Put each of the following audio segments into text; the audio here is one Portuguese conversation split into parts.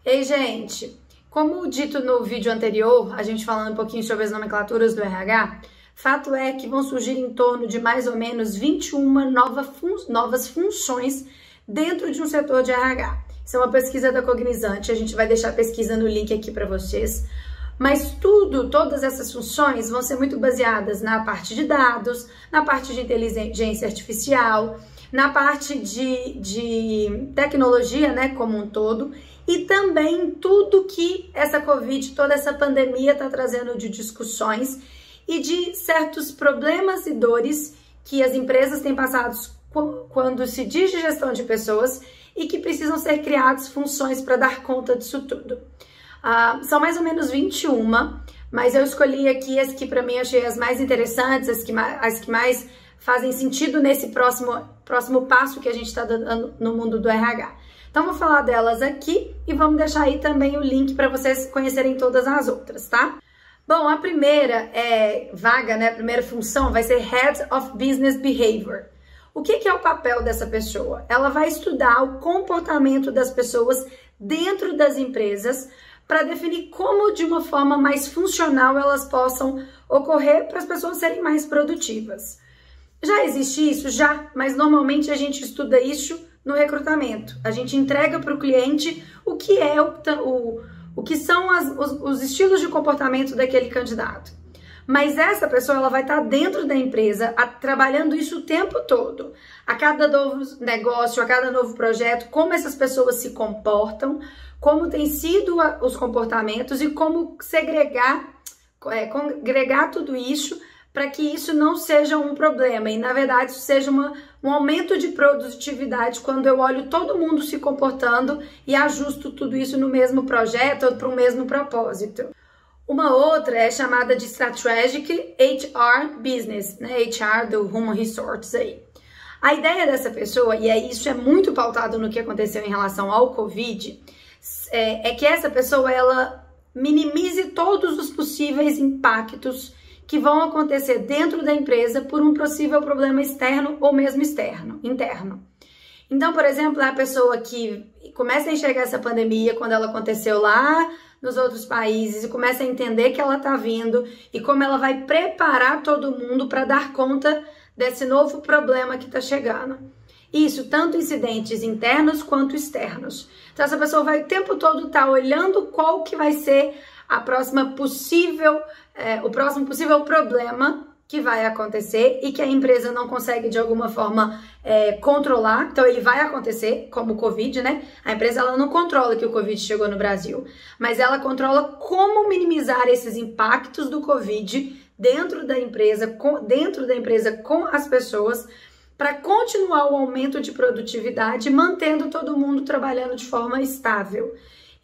Ei, gente, como dito no vídeo anterior, a gente falando um pouquinho sobre as nomenclaturas do RH, fato é que vão surgir em torno de mais ou menos 21 novas funções dentro de um setor de RH. Isso é uma pesquisa da Cognizante, a gente vai deixar a pesquisa no link aqui para vocês. Mas todas essas funções vão ser muito baseadas na parte de dados, na parte de inteligência artificial, na parte de tecnologia, né, como um todo, e também tudo que essa Covid, toda essa pandemia está trazendo de discussões e de certos problemas e dores que as empresas têm passado quando se diz de gestão de pessoas e que precisam ser criadas funções para dar conta disso tudo. São mais ou menos 21, mas eu escolhi aqui as que para mim achei as mais interessantes, as que mais fazem sentido nesse próximo passo que a gente está dando no mundo do RH. Então vou falar delas aqui e vamos deixar aí também o link para vocês conhecerem todas as outras, tá? Bom, a primeira vaga, né? A primeira função vai ser Head of Business Behavior. O que é o papel dessa pessoa? Ela vai estudar o comportamento das pessoas dentro das empresas para definir como, de uma forma mais funcional, elas possam ocorrer para as pessoas serem mais produtivas. Já existe isso? Já, mas normalmente a gente estuda isso no recrutamento. A gente entrega para o cliente o que é o que são os estilos de comportamento daquele candidato. Mas essa pessoa ela vai estar dentro da empresa, trabalhando isso o tempo todo. A cada novo negócio, a cada novo projeto, como essas pessoas se comportam, como têm sido os comportamentos e como congregar tudo isso para que isso não seja um problema e, na verdade, isso seja um aumento de produtividade quando eu olho todo mundo se comportando e ajusto tudo isso no mesmo projeto ou para o mesmo propósito. Uma outra é chamada de Strategic HR Business, né? HR do Human Resources aí. A ideia dessa pessoa, e isso é muito pautado no que aconteceu em relação ao Covid, é que essa pessoa ela minimize todos os possíveis impactos que vão acontecer dentro da empresa por um possível problema externo ou mesmo interno. Então, por exemplo, é a pessoa que começa a enxergar essa pandemia quando ela aconteceu lá nos outros países e começa a entender que ela está vindo e como ela vai preparar todo mundo para dar conta desse novo problema que está chegando. Isso, tanto incidentes internos quanto externos. Então, essa pessoa vai o tempo todo estar olhando qual que vai ser o próximo possível problema que vai acontecer e que a empresa não consegue de alguma forma controlar. Então ele vai acontecer, como o Covid, né? A empresa ela não controla que o Covid chegou no Brasil, mas ela controla como minimizar esses impactos do Covid dentro da empresa com as pessoas para continuar o aumento de produtividade, mantendo todo mundo trabalhando de forma estável.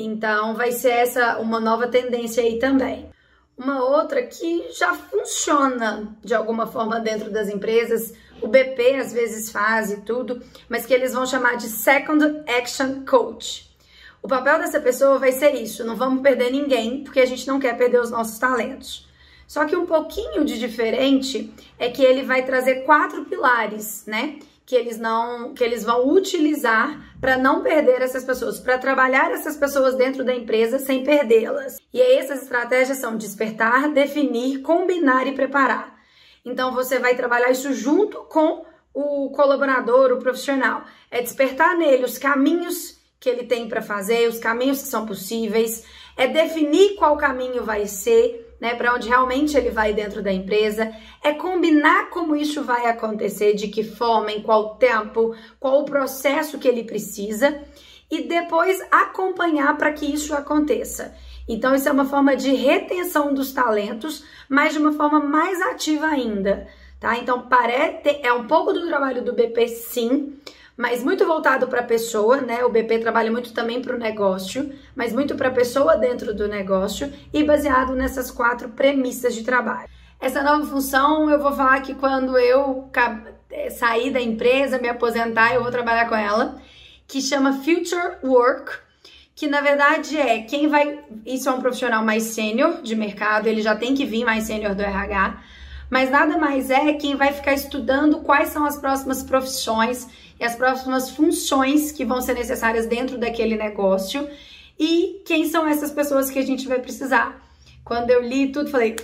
Então vai ser essa uma nova tendência aí também. Uma outra que já funciona de alguma forma dentro das empresas, o BP às vezes faz e tudo, mas que eles vão chamar de Second Action Coach. O papel dessa pessoa vai ser isso, não vamos perder ninguém, porque a gente não quer perder os nossos talentos. Só que um pouquinho de diferente é que ele vai trazer 4 pilares, né? Que eles vão utilizar para não perder essas pessoas, para trabalhar essas pessoas dentro da empresa sem perdê-las. E aí essas estratégias são despertar, definir, combinar e preparar. Então você vai trabalhar isso junto com o colaborador, o profissional. É despertar nele os caminhos que ele tem para fazer, os caminhos que são possíveis, é definir qual caminho vai ser, né, para onde realmente ele vai dentro da empresa, é combinar como isso vai acontecer, de que forma, em qual tempo, qual o processo que ele precisa e depois acompanhar para que isso aconteça. Então isso é uma forma de retenção dos talentos, mas de uma forma mais ativa ainda, tá? Então é um pouco do trabalho do BP sim, mas muito voltado para a pessoa, né? O BP trabalha muito também para o negócio, mas muito para a pessoa dentro do negócio e baseado nessas 4 premissas de trabalho. Essa nova função, eu vou falar que quando eu sair da empresa, me aposentar, eu vou trabalhar com ela, que chama Future Work, que na verdade isso é um profissional mais sênior de mercado, ele já tem que vir mais sênior do RH, mas nada mais é quem vai ficar estudando quais são as próximas profissões e as próximas funções que vão ser necessárias dentro daquele negócio e quem são essas pessoas que a gente vai precisar. Quando eu li tudo, falei,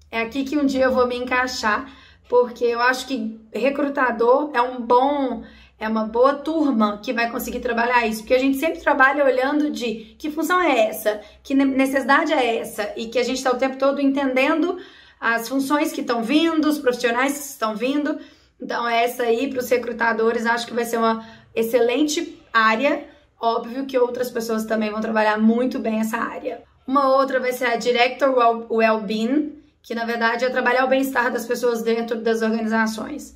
é aqui que um dia eu vou me encaixar, porque eu acho que recrutador é uma boa turma que vai conseguir trabalhar isso, porque a gente sempre trabalha olhando de que função é essa, que necessidade é essa, e que a gente está o tempo todo entendendo as funções que estão vindo, os profissionais que estão vindo. Então essa aí para os recrutadores acho que vai ser uma excelente área. Óbvio que outras pessoas também vão trabalhar muito bem essa área. Uma outra vai ser a Director Wellbeing, que na verdade é trabalhar o bem-estar das pessoas dentro das organizações.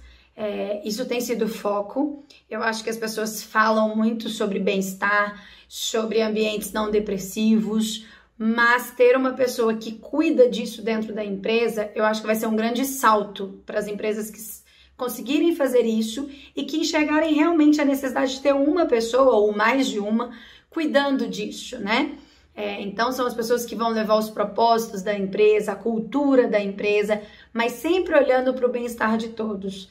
Isso tem sido foco. Eu acho que as pessoas falam muito sobre bem-estar, sobre ambientes não depressivos, mas ter uma pessoa que cuida disso dentro da empresa, eu acho que vai ser um grande salto para as empresas que conseguirem fazer isso e que enxergarem realmente a necessidade de ter uma pessoa ou mais de uma cuidando disso, né? Então são as pessoas que vão levar os propósitos da empresa, a cultura da empresa, mas sempre olhando para o bem-estar de todos.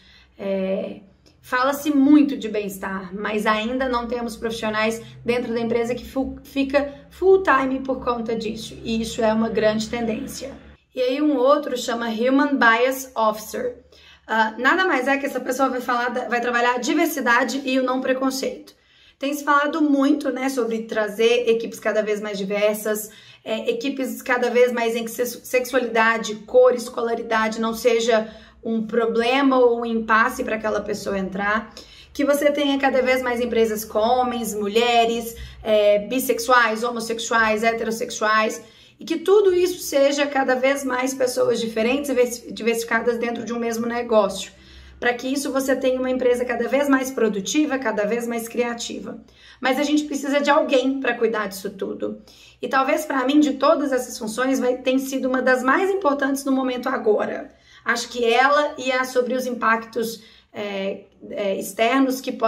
Fala-se muito de bem-estar, mas ainda não temos profissionais dentro da empresa que fica full time por conta disso, e isso é uma grande tendência. E aí um outro chama Human Bias Officer. Nada mais é que essa pessoa vai trabalhar a diversidade e o não preconceito. Tem se falado muito, né, sobre trazer equipes cada vez mais diversas, equipes cada vez mais em que sexualidade, cor, escolaridade não seja um problema ou um impasse para aquela pessoa entrar, que você tenha cada vez mais empresas com homens, mulheres, bissexuais, homossexuais, heterossexuais, e que tudo isso seja cada vez mais pessoas diferentes e diversificadas dentro de um mesmo negócio. Para que isso você tenha uma empresa cada vez mais produtiva, cada vez mais criativa. Mas a gente precisa de alguém para cuidar disso tudo. E talvez para mim, de todas essas funções, tem sido uma das mais importantes no momento agora. Acho que ela e a sobre os impactos externos que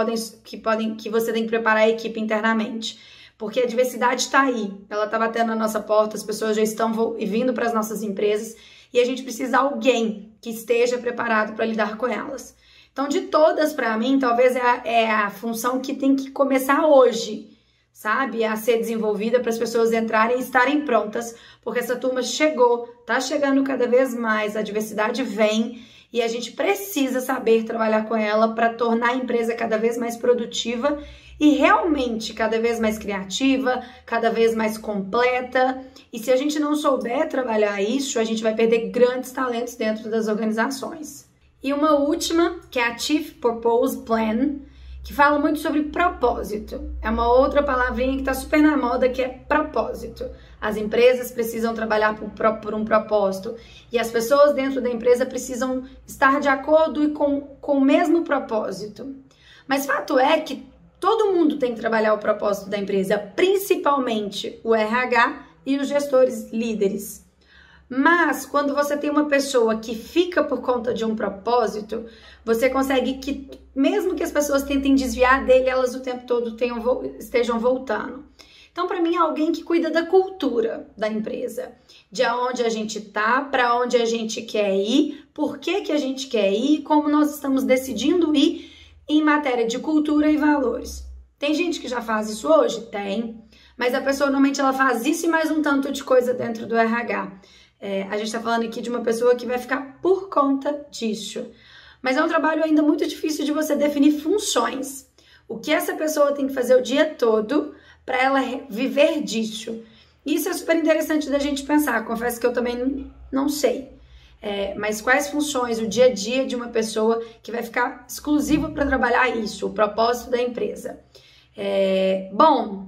você tem que preparar a equipe internamente. Porque a diversidade está aí, ela está batendo na nossa porta, as pessoas já estão vindo para as nossas empresas e a gente precisa de alguém que esteja preparado para lidar com elas. Então, de todas, para mim, talvez é a função que tem que começar hoje, sabe? A ser desenvolvida para as pessoas entrarem e estarem prontas, porque essa turma chegou, tá chegando cada vez mais, a diversidade vem e a gente precisa saber trabalhar com ela para tornar a empresa cada vez mais produtiva e realmente cada vez mais criativa, cada vez mais completa. E se a gente não souber trabalhar isso, a gente vai perder grandes talentos dentro das organizações. E uma última, que é a Chief Purpose Plan, que fala muito sobre propósito. É uma outra palavrinha que está super na moda, que é propósito. As empresas precisam trabalhar por um propósito e as pessoas dentro da empresa precisam estar de acordo e com o mesmo propósito. Mas fato é que todo mundo tem que trabalhar o propósito da empresa, principalmente o RH e os gestores líderes. Mas quando você tem uma pessoa que fica por conta de um propósito, você consegue que, mesmo que as pessoas tentem desviar dele, elas o tempo todo estejam voltando. Então, para mim, é alguém que cuida da cultura da empresa, de onde a gente tá, para onde a gente quer ir, por que a gente quer ir, como nós estamos decidindo ir em matéria de cultura e valores. Tem gente que já faz isso hoje? Tem. Mas a pessoa, normalmente, ela faz isso e mais um tanto de coisa dentro do RH. A gente está falando aqui de uma pessoa que vai ficar por conta disso. Mas é um trabalho ainda muito difícil de você definir funções. O que essa pessoa tem que fazer o dia todo para ela viver disso. Isso é super interessante da gente pensar. Confesso que eu também não sei. Mas quais funções, o dia a dia de uma pessoa que vai ficar exclusiva para trabalhar isso, o propósito da empresa. Bom,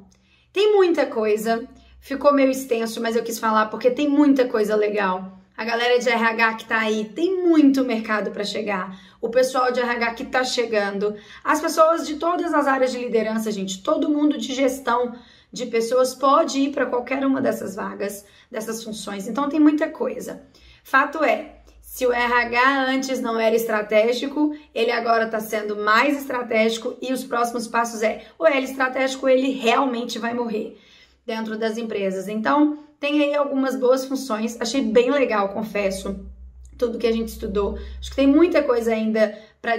tem muita coisa. Ficou meio extenso, mas eu quis falar porque tem muita coisa legal. A galera de RH que tá aí, tem muito mercado para chegar. O pessoal de RH que tá chegando. As pessoas de todas as áreas de liderança, gente. Todo mundo de gestão de pessoas pode ir para qualquer uma dessas vagas, dessas funções. Então tem muita coisa. Fato é, se o RH antes não era estratégico, ele agora está sendo mais estratégico e os próximos passos o L estratégico, ele realmente vai morrer dentro das empresas. Então, tem aí algumas boas funções. Achei bem legal, confesso, tudo que a gente estudou. Acho que tem muita coisa ainda para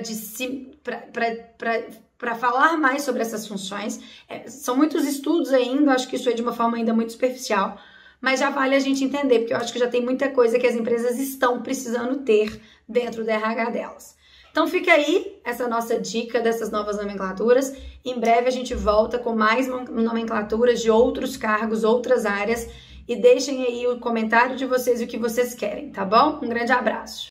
para falar mais sobre essas funções. São muitos estudos ainda, acho que isso é de uma forma ainda muito superficial, mas já vale a gente entender, porque eu acho que já tem muita coisa que as empresas estão precisando ter dentro do RH delas. Então fica aí essa nossa dica dessas novas nomenclaturas. Em breve a gente volta com mais nomenclaturas de outros cargos, outras áreas, e deixem aí o comentário de vocês e o que vocês querem, tá bom? Um grande abraço!